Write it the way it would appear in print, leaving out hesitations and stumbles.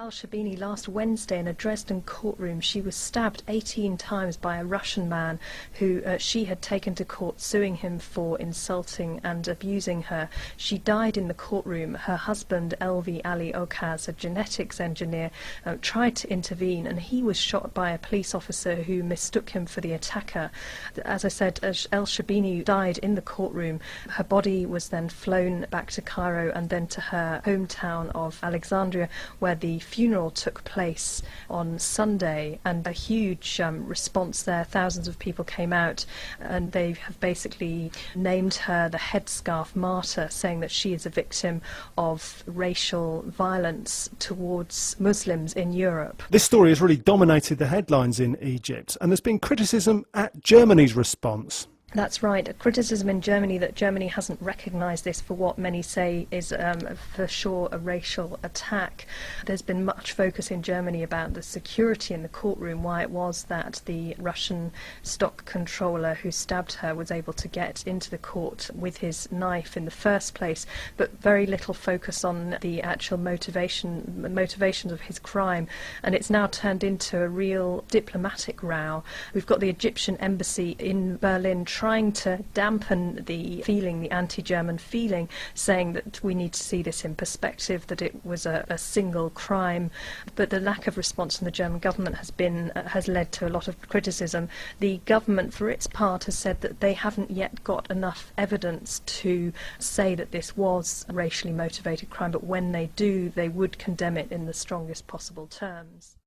El-Sherbini last Wednesday in a Dresden courtroom. She was stabbed 18 times by a Russian man who she had taken to court, suing him for insulting and abusing her. She died in the courtroom. Her husband, Elvi Ali Okaz, a genetics engineer, tried to intervene, and he was shot by a police officer who mistook him for the attacker. As I said, El-Sherbini died in the courtroom. Her body was then flown back to Cairo and then to her hometown of Alexandria, where the funeral took place on Sunday, and a huge response there. Thousands of people came out, and they have basically named her the headscarf martyr, saying that she is a victim of racial violence towards Muslims in Europe. This story has really dominated the headlines in Egypt, and there's been criticism at Germany's response. That's right. A criticism in Germany that Germany hasn't recognised this for what many say is for sure a racial attack. There's been much focus in Germany about the security in the courtroom, why it was that the Russian stock controller who stabbed her was able to get into the court with his knife in the first place, but very little focus on the actual motivations of his crime. And it's now turned into a real diplomatic row. We've got the Egyptian embassy in Berlin trying to dampen the feeling, the anti-German feeling, saying that we need to see this in perspective, that it was a single crime. But the lack of response from the German government has led to a lot of criticism. The government, for its part, has said that they haven't yet got enough evidence to say that this was a racially motivated crime, but when they do, they would condemn it in the strongest possible terms.